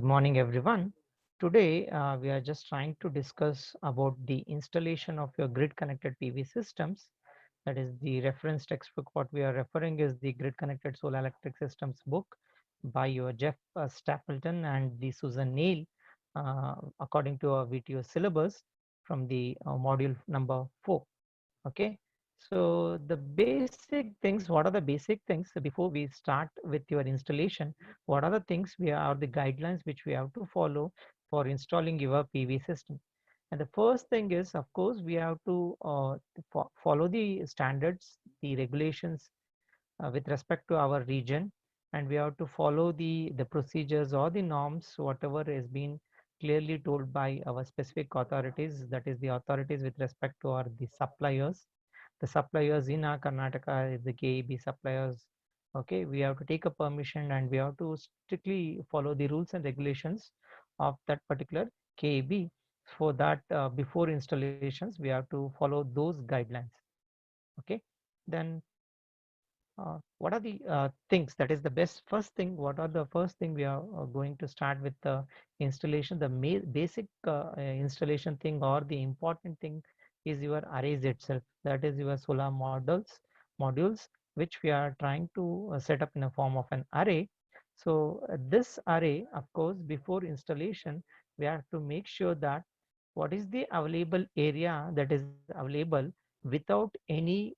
morning, everyone. Today, we are just trying to discuss about the installation of your grid-connected PV systems. That is the reference textbook. What we are referring is the Grid-Connected Solar Electric Systems book by your Jeff Stapleton and the Susan Neal, according to our VTO syllabus from the module number 4. Okay, so the basic things, what are the basic things before we start with your installation? What are the things we are the guidelines which we have to follow for installing your PV system? And the first thing is, of course, we have to follow the standards, the regulations with respect to our region, and we have to follow the procedures or the norms whatever has been clearly told by our specific authorities, that is the authorities with respect to our the suppliers. The suppliers in our Karnataka is the KEB suppliers. Okay, we have to take a permission and we have to strictly follow the rules and regulations of that particular KEB. For that, before installations, we have to follow those guidelines. Okay, then what are the things, that is the best first thing, what are the first thing we are going to start with the installation? The basic installation thing or the important thing is your arrays itself, that is your solar modules which we are trying to set up in a form of an array. So this array, of course, before installation we have to make sure that what is the available area that is available without any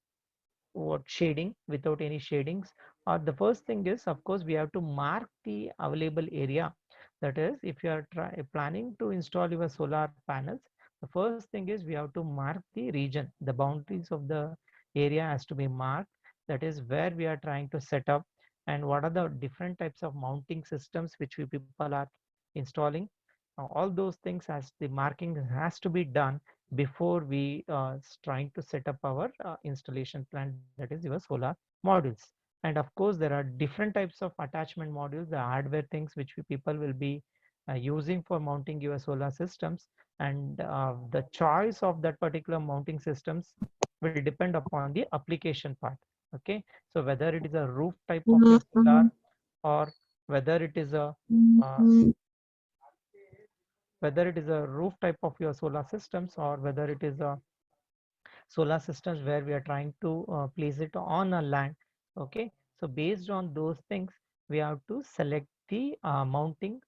what shading, without any shadings. The first thing is, of course, we have to mark the available area. That is, if you are planning to install your solar panels, the first thing is we have to mark the region, the boundaries of the area has to be marked. That is where we are trying to set up, and what are the different types of mounting systems which we people are installing. All those things, as the marking has to be done before we trying to set up our installation plan, that is your solar modules. And of course there are different types of attachment modules, the hardware things which we people will be using for mounting your solar systems, and the choice of that particular mounting systems will depend upon the application part. Okay, so whether it is a roof type of your solar, or whether it is a uh, whether it is a roof type of your solar systems, or whether it is a solar systems where we are trying to place it on a land. Okay, so based on those things we have to select the mounting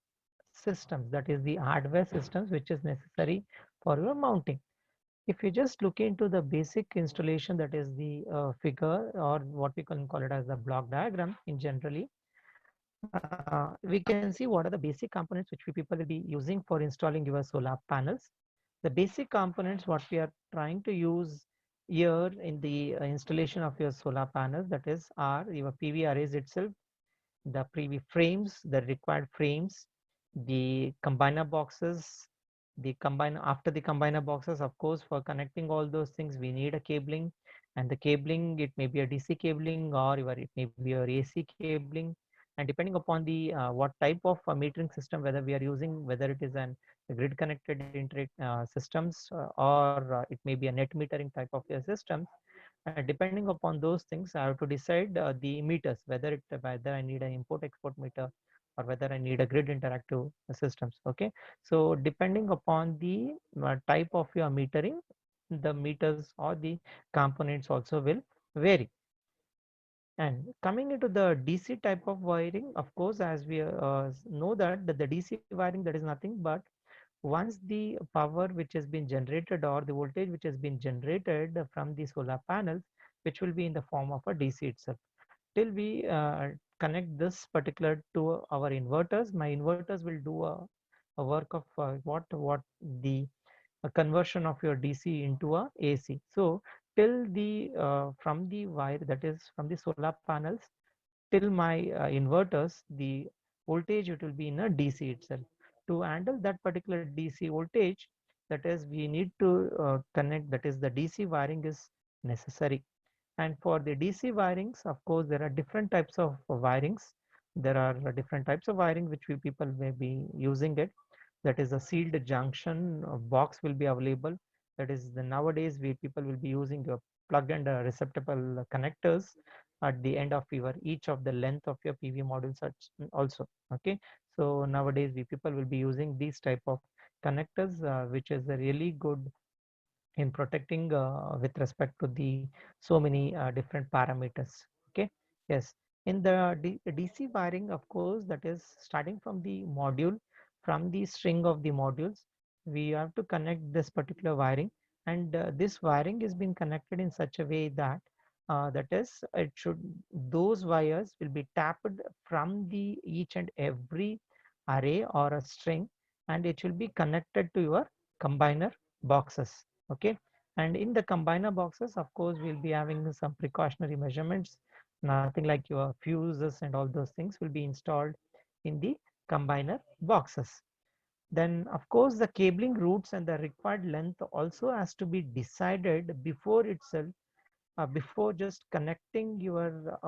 systems, that is the hardware systems which is necessary for your mounting. If you just look into the basic installation, that is the figure, or what we can call it as the block diagram in generally, we can see what are the basic components which we people will be using for installing your solar panels. The basic components what we are trying to use here in the installation of your solar panels, that is are your PV arrays itself, the PV frames, the required frames, the combiner boxes, the combine after the combiner boxes, of course, for connecting all those things we need a cabling, and the cabling, it may be a DC cabling, or it may be your AC cabling, and depending upon the what type of metering system, whether we are using, whether it is an grid connected systems, or it may be a net metering type of systems. Depending upon those things, I have to decide the meters, whether I need an import export meter, or whether I need a grid interactive systems. Okay, so depending upon the type of your metering, the meters or the components also will vary. And coming into the DC type of wiring, of course, as we know that the DC wiring, that is nothing but once the power which has been generated, or the voltage which has been generated from the solar panels, which will be in the form of a DC itself, till we connect this particular to our inverters, my inverters will do a work of what the conversion of your DC into a AC. So till the from the wire, that is from the solar panels till my inverters, the voltage it will be in a DC itself. To handle that particular DC voltage, that is we need to connect, that is the DC wiring is necessary. And for the DC wirings, of course, there are different types of wirings. There are different types of wiring which we people may be using it. That is a sealed junction box will be available. That is the nowadays we people will be using a plug and receptacle connectors. at the end of your each of the length of your PV modules also. Okay, so nowadays we people will be using these type of connectors, which is really good in protecting with respect to the so many different parameters. Okay, yes, in the DC wiring, of course, that is starting from the module, from the string of the modules, we have to connect this particular wiring, and this wiring is being connected in such a way that that is it should those wires will be tapped from the each and every array or a string, and it will be connected to your combiner boxes. Okay, and in the combiner boxes, of course, we'll be having some precautionary measurements. Nothing like your fuses and all those things will be installed in the combiner boxes. Then, of course, the cabling routes and the required length also has to be decided before itself, before just connecting your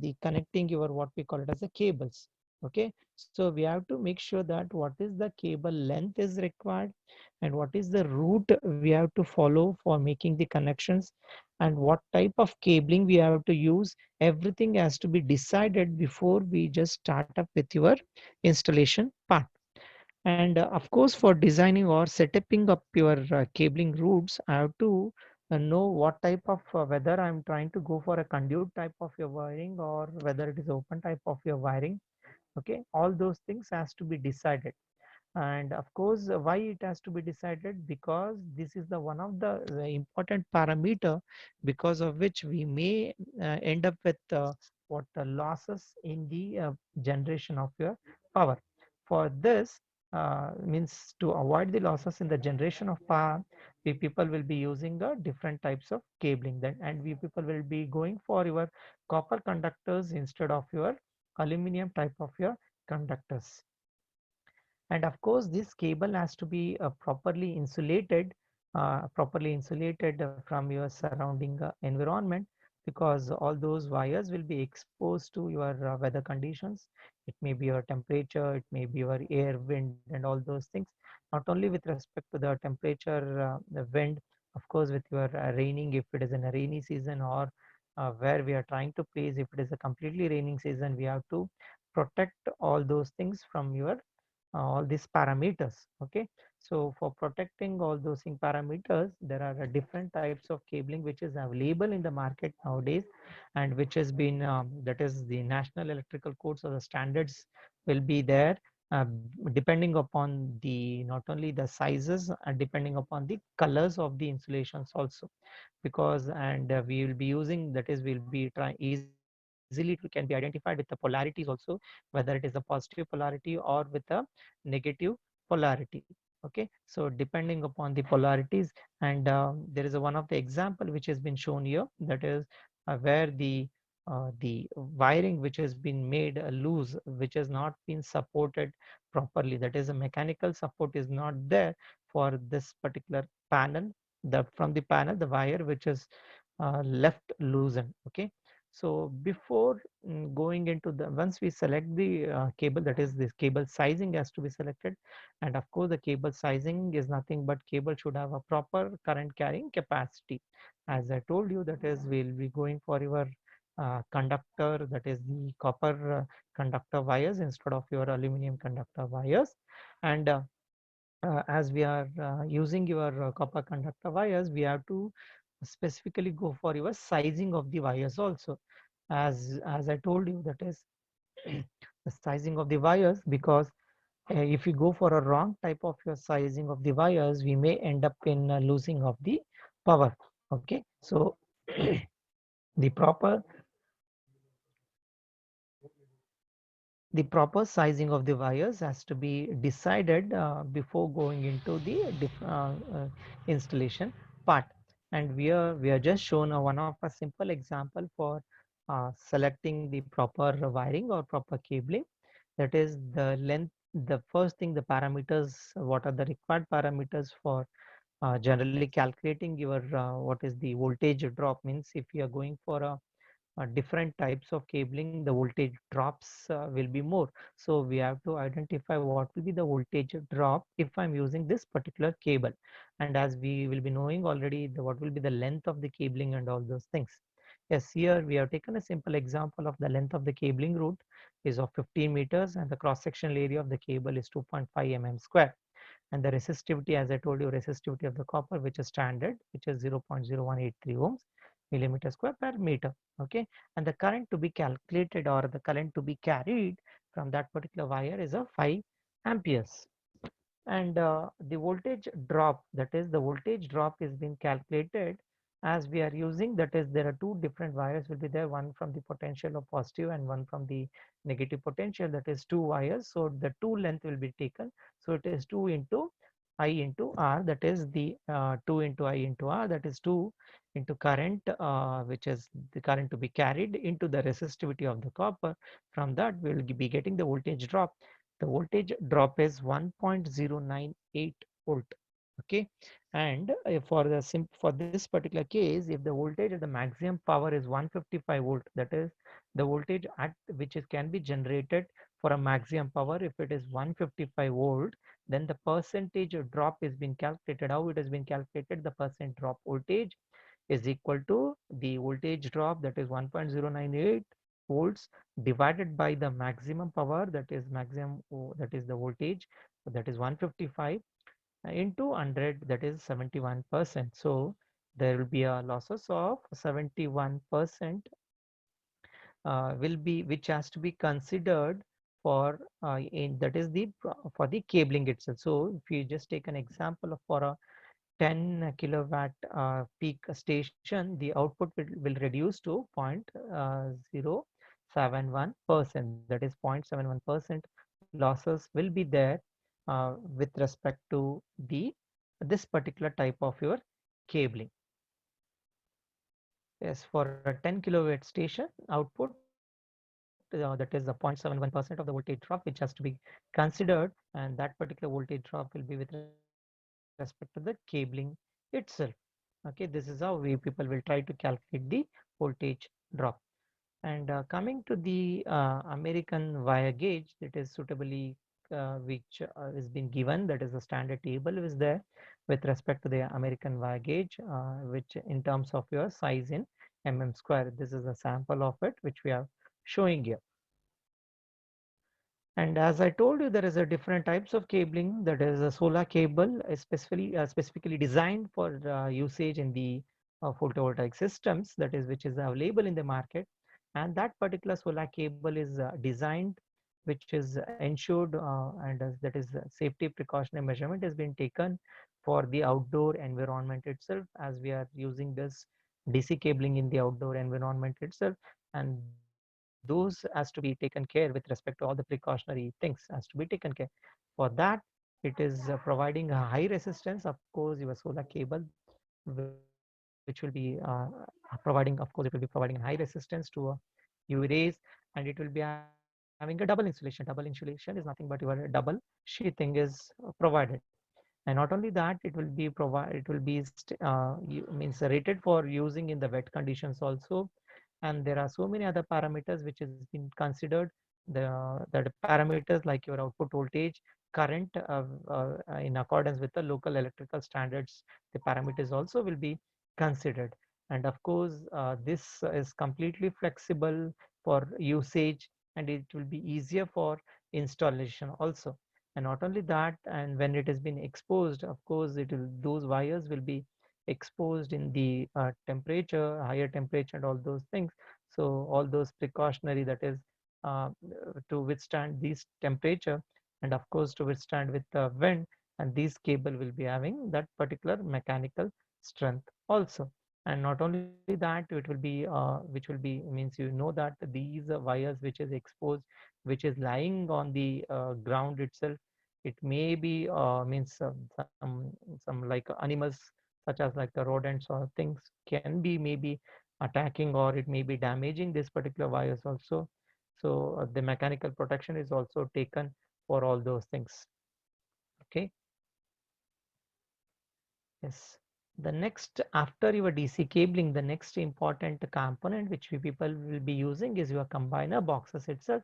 the connecting your what we call it as the cables. Okay, so we have to make sure that what is the cable length is required, and what is the route we have to follow for making the connections, and what type of cabling we have to use. Everything has to be decided before we just start up with your installation part. And of course, for designing or setting up your cabling routes, I have to know what type of whether I'm trying to go for a conduit type of your wiring or whether it is open type of your wiring. Okay, all those things has to be decided. And of course, why it has to be decided, because this is the one of the important parameter because of which we may end up with what the losses in the generation of your power. For this, means to avoid the losses in the generation of power, we people will be using different types of cabling, that and we people will be going for your copper conductors instead of your aluminum type of your conductors. And of course, this cable has to be properly insulated from your surrounding environment, because all those wires will be exposed to your weather conditions. It may be your temperature, it may be your air, wind, and all those things. Not only with respect to the temperature, the wind, of course, with your raining, if it is in a rainy season, or where we are trying to place, if it is a completely raining season, we have to protect all those things from your all these parameters. Okay, so for protecting all those parameters, there are different types of cabling which is available in the market nowadays, and which has been that is the national electrical codes or the standards will be there, uh, depending upon the not only the sizes and depending upon the colors of the insulations also. Because and we will be using, that is we'll be trying easily, it can be identified with the polarities also, whether it is a positive polarity or with a negative polarity. Okay, so depending upon the polarities, and there is a one of the example which has been shown here, that is where the wiring which has been made loose, which has not been supported properly, that is a mechanical support is not there for this particular panel. The from the panel, the wire which is left loosened. Okay, so before going into the, once we select the cable, that is this cable sizing has to be selected. And of course, the cable sizing is nothing but cable should have a proper current carrying capacity. As I told you, that is we'll be going for your conductor, that is the copper conductor wires instead of your aluminum conductor wires. And as we are using your copper conductor wires, we have to specifically go for your sizing of the wires also. As I told you, that is the sizing of the wires, because if you go for a wrong type of your sizing of the wires, we may end up in losing of the power. Okay, so the proper sizing of the wires has to be decided before going into the installation part. And we are just shown one of a simple example for selecting the proper wiring or proper cabling. That is the length, the first thing, the parameters, what are the required parameters for generally calculating your what is the voltage drop. Means if you are going for a different types of cabling, the voltage drops will be more. So we have to identify what will be the voltage drop if I'm using this particular cable. And as we will be knowing already, what will be the length of the cabling and all those things. Yes, here we have taken a simple example of the length of the cabling route is of 15 meters and the cross-sectional area of the cable is 2.5 mm square. And the resistivity, as I told you, resistivity of the copper, which is standard, which is 0.0183 ohms millimeter square per meter. Okay, and the current to be calculated or the current to be carried from that particular wire is a 5 amperes. And the voltage drop, that is the voltage drop is being calculated as we are using, that is there are two different wires will be there, one from the potential of positive and one from the negative potential, that is two wires, so the two length will be taken, so it is 2 into I into R, that is the 2 into I into R, that is 2 into current, which is the current to be carried into the resistivity of the copper. From that we will be getting the voltage drop. The voltage drop is 1.098 volt. Okay, and for this particular case, if the voltage at the maximum power is 155 volt, that is the voltage at which is can be generated for a maximum power, if it is 155 volt, then the percentage of drop is being calculated. How it has been calculated? The percent drop voltage is equal to the voltage drop, that is 1.098 volts, divided by the maximum power, that is that is the voltage, that is 155, into 100, that is 71%. So there will be a losses of 71% will be, which has to be considered for in that is the for the cabling itself. So if you just take an example of for a 10 kilowatt peak station, the output will reduce to 0.071%, that is 0.71% losses will be there with respect to the this particular type of your cabling. Yes, for a 10 kilowatt station output, that is a 0.71% of the voltage drop which has to be considered, and that particular voltage drop will be with respect to the cabling itself. Okay, this is how we people will try to calculate the voltage drop. And coming to the American wire gauge, that is suitably which is been given, that is a standard table is there with respect to the American wire gauge, which in terms of your size in mm square. This is a sample of it which we are showing here. And as I told you, there is a different types of cabling. That is a solar cable, specifically designed for usage in the photovoltaic systems. That is which is available in the market, and that particular solar cable is designed, which is ensured, and that is safety precautionary measurement has been taken for the outdoor environment itself, as we are using this DC cabling in the outdoor environment itself, and those has to be taken care with respect to all the precautionary things has to be taken care. For that, it is providing a high resistance, of course your solar cable, which will be providing, of course it will be providing a high resistance to UV rays, and it will be having a double insulation. Double insulation is nothing but your double sheathing is provided. And not only that, it will be means rated for using in the wet conditions also. And there are so many other parameters which has been considered, the parameters like your output voltage, current, in accordance with the local electrical standards, the parameters also will be considered. And of course this is completely flexible for usage, and it will be easier for installation also. And not only that, and when it has been exposed, of course it will, those wires will be exposed in the temperature, higher temperature and all those things. So all those precautionary, that is uh, to withstand this temperature, and of course to withstand with the wind, and this cable will be having that particular mechanical strength also. And not only that, it will be which will be means, you know, that these wires which is exposed, which is lying on the ground itself, it may be means some like animals such as like the rodents or things can be maybe attacking, or it may be damaging this particular wires also. So the mechanical protection is also taken for all those things. Okay. Yes. The next, after your DC cabling, the next important component which we people will be using is your combiner boxes itself.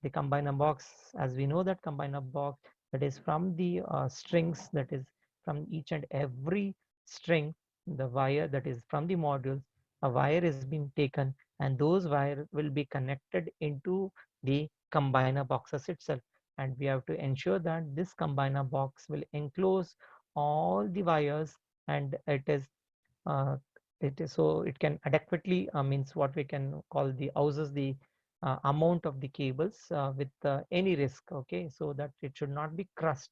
The combiner box, as we know that combiner box, that is from the strings, that is from each and every string, the wire that is from the modules. a wire is being taken, and those wires will be connected into the combiner boxes itself. And we have to ensure that this combiner box will enclose all the wires, and uh, it is so it can adequately means what we can call the houses the amount of the cables with any risk, okay, so that it should not be crushed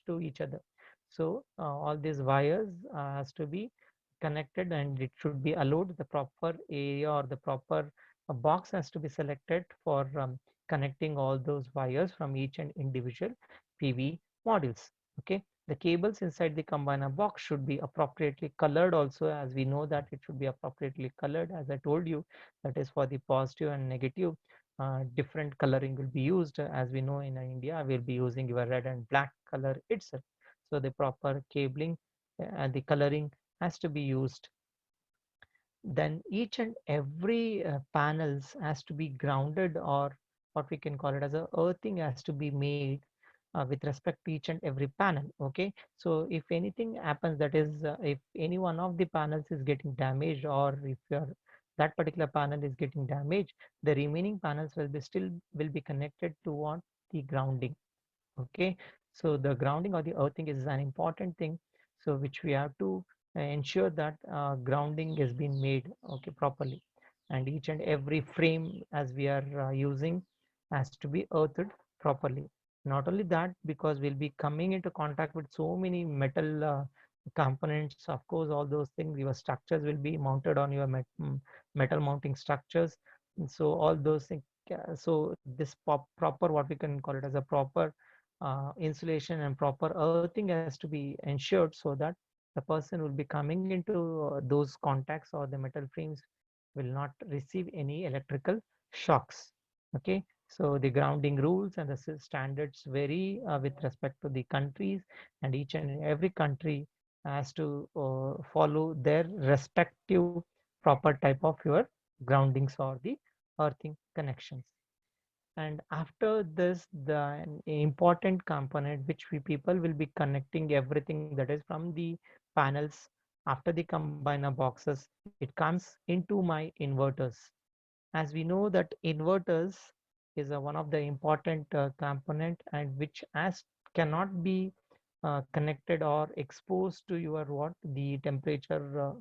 to each other. So all these wires has to be connected, and it should be allowed the proper area, or the proper box has to be selected for connecting all those wires from each and individual PV modules. Okay, the cables inside the combiner box should be appropriately colored also, as we know that it should be appropriately colored, as I told you, that is for the positive and negative. Different coloring will be used, as we know in India we'll be using your red and black color itself. So the proper cabling and the coloring has to be used. Then each and every panels has to be grounded, or what we can call it as a earthing has to be made with respect to each and every panel. Okay, so if anything happens, that is if any one of the panels is getting damaged, or if your that particular panel is getting damaged, the remaining panels will be still will be connected to what, the grounding. Okay, so the grounding or the earthing is an important thing, so which we have to ensure that grounding has been made, okay, properly. And each and every frame as we are using has to be earthed properly. Not only that, because we'll be coming into contact with so many metal components, of course all those things, your structures will be mounted on your metal mounting structures. And so all those things, so this proper, what we can call it as a proper insulation and proper earthing has to be ensured, so that the person will be coming into those contacts, or the metal frames will not receive any electrical shocks. Okay, so the grounding rules and the standards vary with respect to the countries, and each and every country has to follow their respective proper type of your groundings or the earthing connections. And after this, the important component which we people will be connecting everything, that is from the panels. After the combiner boxes, it comes into my inverters. As we know that inverters is one of the important component, and which as cannot be connected or exposed to your what, the temperature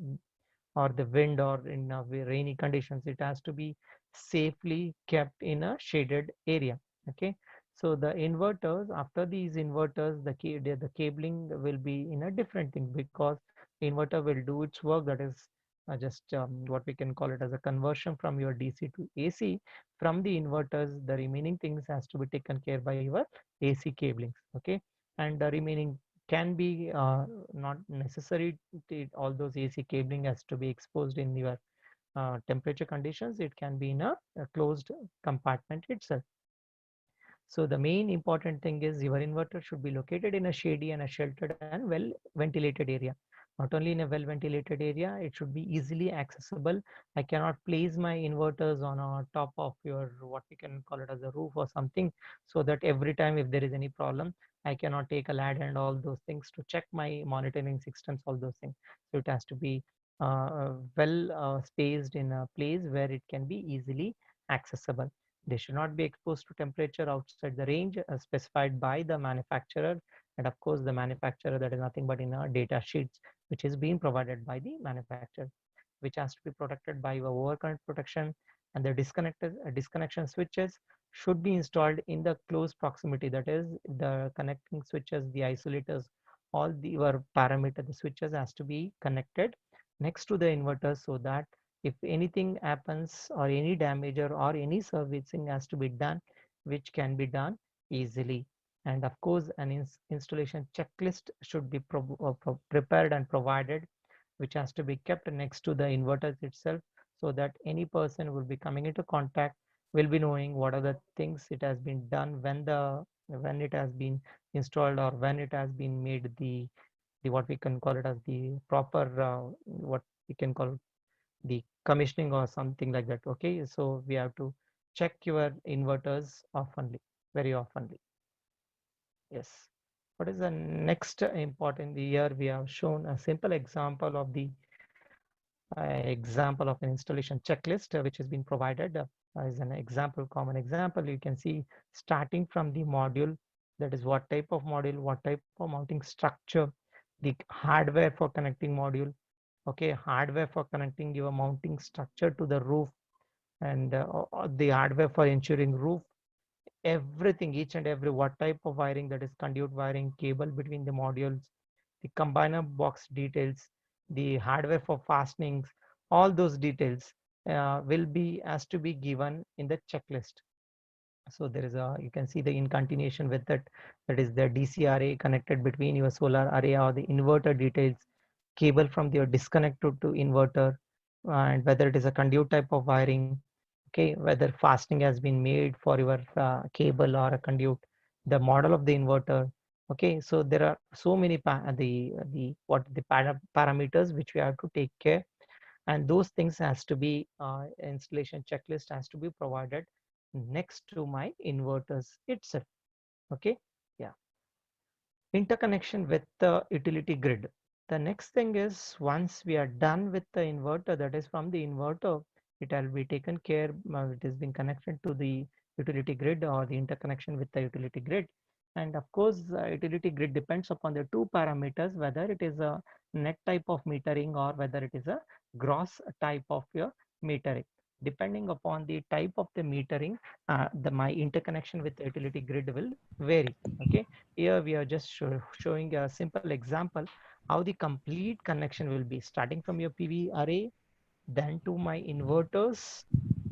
or the wind, or in rainy conditions, it has to be safely kept in a shaded area. Okay, so the inverters, after these inverters, the cabling will be in a different thing, because inverter will do its work, that is just what we can call it as a conversion from your DC to AC. From the inverters, the remaining things has to be taken care by your AC cablings. Okay, and the remaining can be not necessary all those AC cabling has to be exposed in your temperature conditions. It can be in a closed compartment itself. So the main important thing is your inverter should be located in a shady and a sheltered and well ventilated area. Not only in a well ventilated area, it should be easily accessible. I cannot place my inverters on a top of your, what we can call it as a roof or something, so that every time if there is any problem, I cannot take a ladder and all those things to check my monitoring systems, all those things. So it has to be well spaced in a place where it can be easily accessible. They should not be exposed to temperature outside the range specified by the manufacturer. And of course, the manufacturer, that is nothing but in our data sheets, which is being provided by the manufacturer, which has to be protected by your overcurrent protection. And the disconnection switches should be installed in the close proximity. That is, the connecting switches, the isolators, all the your parameter, the switches has to be connected next to the inverter, so that if anything happens, or any damage, or any servicing has to be done, which can be done easily. And of course, an installation checklist should be prepared and provided, which has to be kept next to the inverters itself, so that any person will be coming into contact will be knowing what are the things it has been done, when it has been installed, or when it has been made the what we can call it as the proper what we can call the commissioning or something like that. Okay, so we have to check your inverters oftenly, very oftenly. Yes. What is the next important? Here we have shown a simple example of the example of an installation checklist which has been provided as an example, common example. You can see starting from the module, that is what type of module, what type of mounting structure, the hardware for connecting module, okay, hardware for connecting your mounting structure to the roof, and the hardware for ensuring roof, everything, each and every, what type of wiring, that is conduit wiring, cable between the modules, the combiner box details, the hardware for fastenings, all those details will be as to be given in the checklist. So there is a, you can see the in continuation with that, that is the DC array connected between your solar array or the inverter details, cable from your disconnector to inverter, and whether it is a conduit type of wiring, okay, whether fastening has been made for your cable or a conduit, the model of the inverter. Okay, so there are so many the what the parameters which we have to take care, and those things has to be installation checklist has to be provided next to my inverters itself. Okay, yeah. Interconnection with the utility grid. The next thing is, once we are done with the inverter, that is from the inverter, it will be taken care, it has been connected to the utility grid or the interconnection with the utility grid. And of course, utility grid depends upon the two parameters, whether it is a net type of metering or whether it is a gross type of your metering. Depending upon the type of the metering, my interconnection with the utility grid will vary. Okay, here we are just showing a simple example how the complete connection will be, starting from your PV array, then to my inverters,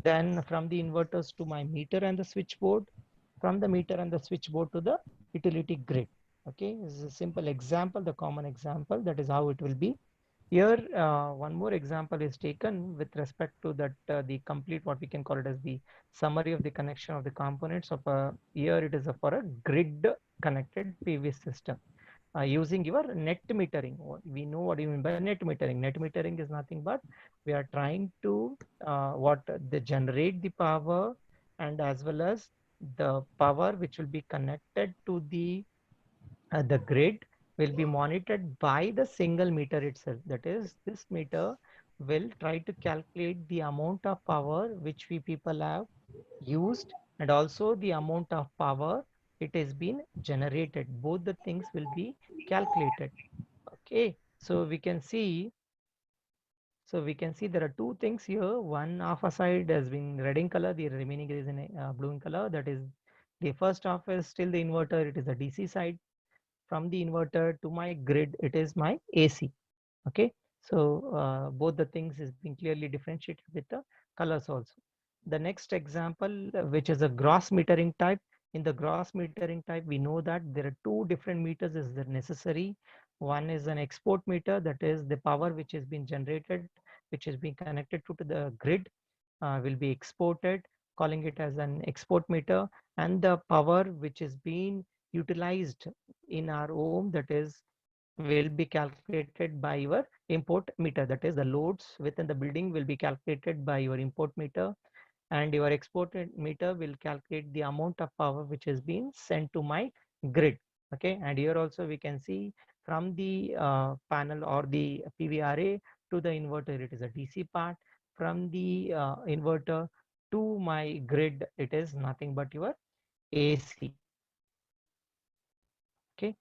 then from the inverters to my meter and the switchboard, from the meter and the switchboard to the utility grid. Okay, this is a simple example, the common example, that is how it will be. Here, one more example is taken with respect to that the complete, what we can call it as the summary of the connection of the components of a, here it is a, for a grid connected PV system using your net metering. We know what you mean by net metering. Net metering is nothing but we are trying to what they generate the power, and as well as the power which will be connected to the grid will be monitored by the single meter itself. That is, this meter will try to calculate the amount of power which we people have used, and also the amount of power it has been generated. Both the things will be calculated. Okay, so we can see, there are two things here. One half a side has been red in color, the remaining is in blue in color. That is, the first half is still the inverter, it is the DC side. From the inverter to my grid, it is my AC. Okay, so both the things is being clearly differentiated with the colors also. The next example, which is a gross metering type. In the gross metering type, we know that there are two different meters is there necessary. One is an export meter, that is the power which has been generated, which is being connected to the grid, will be exported, calling it as an export meter. And the power which is being utilized in our home, that is will be calculated by your import meter. That is, the loads within the building will be calculated by your import meter, and your exported meter will calculate the amount of power which is being sent to my grid. Okay, and here also we can see from the panel or the PV array to the inverter, it is a DC part. From the inverter to my grid, it is nothing but your AC. Okay,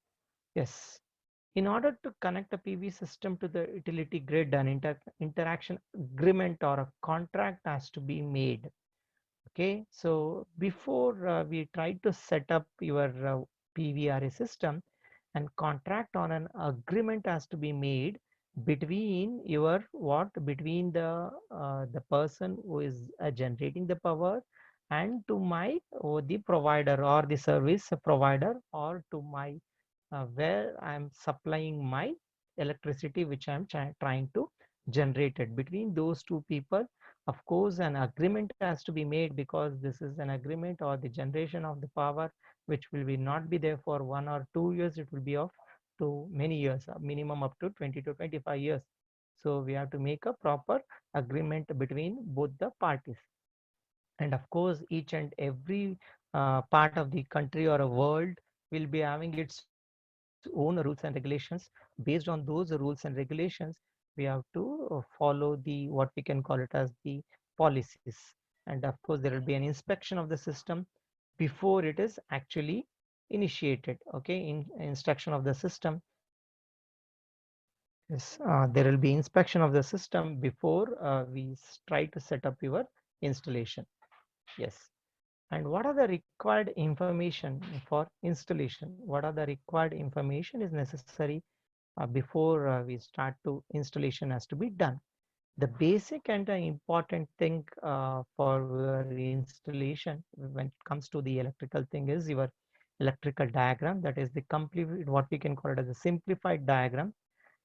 yes. In order to connect a PV system to the utility grid, an interaction agreement or a contract has to be made. Okay, so before we try to set up your PVRA system, and contract on an agreement has to be made between your what, between the person who is generating the power, and to my, or the provider or the service provider, or to my where I'm supplying my electricity which I'm trying to generate it. Between those two people, of course an agreement has to be made, because this is an agreement or the generation of the power which will be not be there for 1 or 2 years, it will be of to many years, minimum up to 20 to 25 years. So we have to make a proper agreement between both the parties. And of course, each and every part of the country or a world will be having its own rules and regulations. Based on those rules and regulations, we have to follow the what we can call it as the policies. And of course there will be an inspection of the system before it is actually initiated. Okay, in instruction of the system is there will be inspection of the system before try to set up your installation. Yes. And what are the required information for installation? What are the required information is necessary before we start to installation has to be done. The basic and the important thing for your installation when it comes to the electrical thing is your electrical diagram. That is the complete what we can call it as a simplified diagram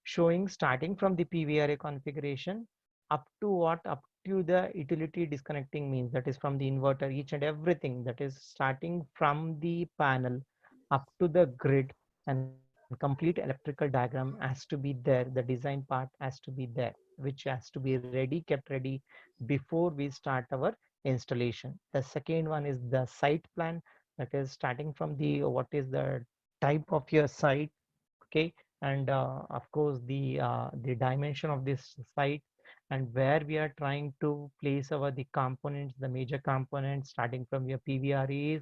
showing starting from the PVRA configuration up to what up to the utility disconnecting means, that is from the inverter, each and everything, that is starting from the panel up to the grid, and complete electrical diagram has to be there. The design part has to be there, which has to be ready, kept ready before we start our installation. The second one is the site plan, that is starting from the what is the type of your site. Okay, and of course the dimension of this site, and where we are trying to place our the components, the major components, starting from your PVRAs,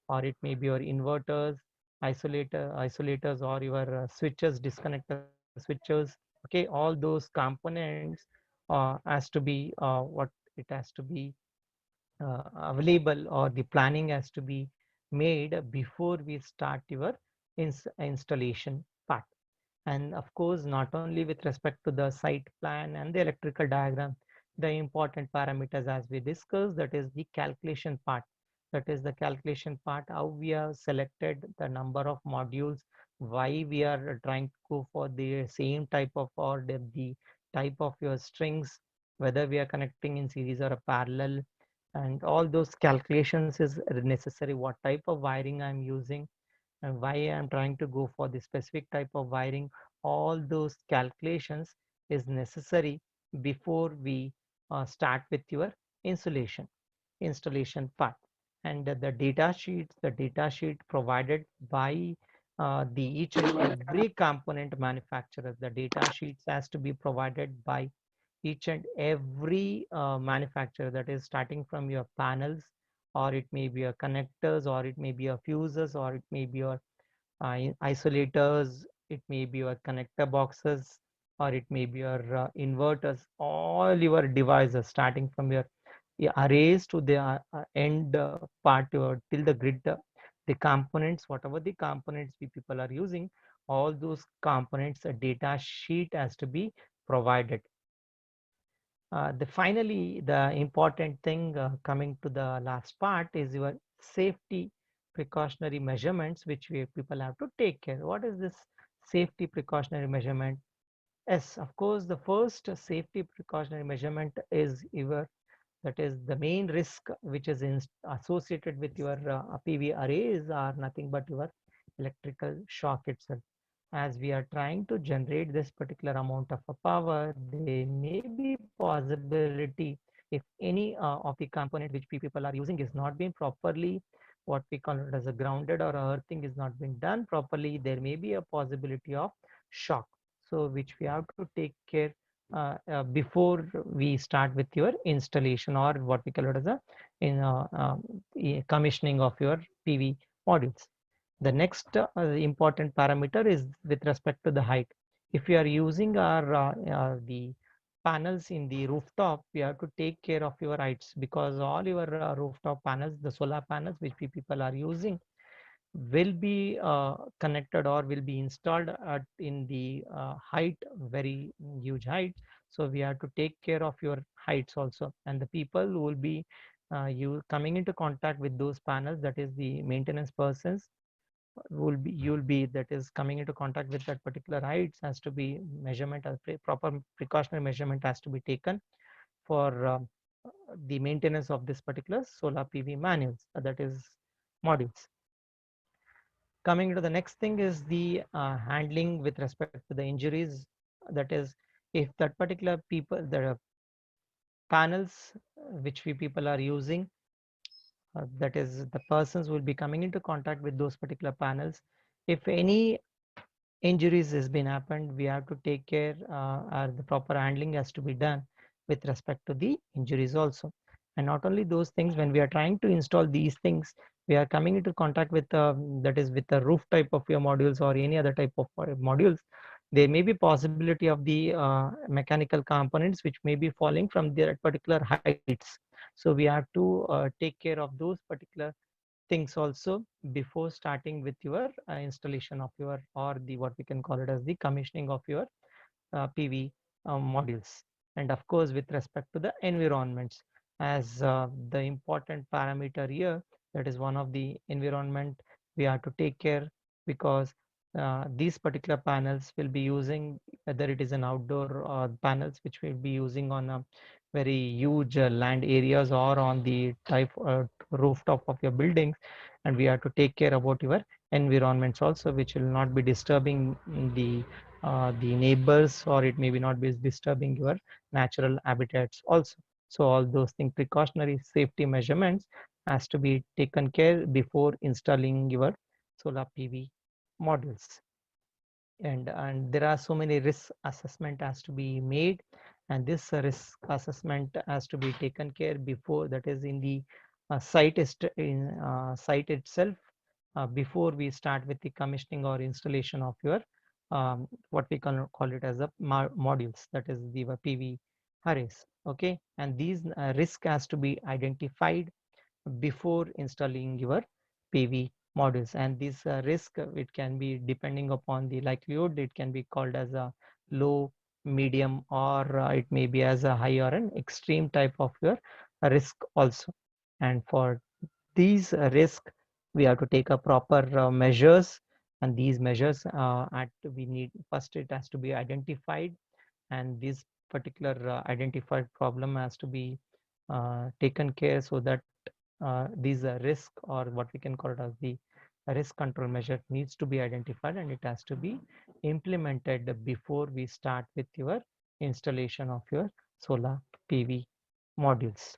or it may be your inverters, isolators, or your switches, disconnector switches. Okay, all those components has to be what it has to be available, or the planning has to be made before we start your installation part. And of course, not only with respect to the site plan and the electrical diagram, the important parameters as we discussed, that is the calculation part. That is the calculation part, how we have selected the number of modules, why we are trying to go for the same type of, or the type of your strings, whether we are connecting in series or a parallel, and all those calculations is necessary. What type of wiring I'm using, and why I'm trying to go for the specific type of wiring. All those calculations is necessary before we start with your installation part. And the data sheet provided by the each and every component manufacturer. The data sheets has to be provided by each and every manufacturer, that is starting from your panels, or it may be your connectors, or it may be your fuses, or it may be your isolators, it may be your connector boxes, or it may be your inverters, all your devices starting from your arrays to the end part till the grid, the components, whatever the components we people are using, all those components, a data sheet has to be provided. Finally, the important thing coming to the last part is your safety precautionary measurements, which we people have to take care. What is this safety precautionary measurement? Yes, of course, the first safety precautionary measurement is your, that is the main risk which is associated with your PV arrays are nothing but your electrical shock itself. As we are trying to generate this particular amount of a power, there may be possibility if any of the component which people are using is not being properly, what we call it as a grounded, or earthing is not being done properly, there may be a possibility of shock. So which we have to take care before we start with your installation, or what we call it as a in commissioning of your PV modules. The next important parameter is with respect to the height. If you are using our the panels in the rooftop, we have to take care of your heights, because all your rooftop panels, the solar panels which people are using, will be connected or will be installed at in the height, very huge height. So we have to take care of your heights also, and the people who will be you coming into contact with those panels, that is the maintenance persons, will be you'll be that is coming into contact with that particular heights, has to be measurement, proper precautionary measurement has to be taken for the maintenance of this particular solar PV manuals, that is modules. Coming to the next thing is the handling with respect to the injuries. That is, if that particular people, the panels which we people are using, that is the persons will be coming into contact with those particular panels. If any injuries has been happened, we have to take care, or the proper handling has to be done with respect to the injuries also. And not only those things, when we are trying to install these things, we are coming into contact with that is with the roof type of your modules or any other type of modules. There may be possibility of the mechanical components which may be falling from their particular heights. So we have to take care of those particular things also before starting with your installation of your, or the what we can call it as the commissioning of your PV modules. And of course, with respect to the environments, as the important parameter here, that is one of the environment we have to take care, because these particular panels will be using, whether it is an outdoor panels which will be using on a very huge land areas or on the type rooftop of your buildings. And we have to take care about your environments also, which will not be disturbing the neighbors, or it may be not be disturbing your natural habitats also. So all those things, precautionary safety measurements has to be taken care before installing your solar PV modules. And there are so many risk assessment has to be made, and this risk assessment has to be taken care before, that is in the site itself, before we start with the commissioning or installation of your what we call it as a modules, that is the PV arrays. Okay, and these risk has to be identified before installing your PV modules. And this risk, it can be depending upon the likelihood, it can be called as a low, medium, or it may be as a high or an extreme type of your risk also. And for these risk, we have to take a proper measures. And these measures at we need, first it has to be identified, and this particular identified problem has to be taken care, so that these risk, or what we can call it as the risk control measure, needs to be identified, and it has to be implemented before we start with your installation of your solar PV modules.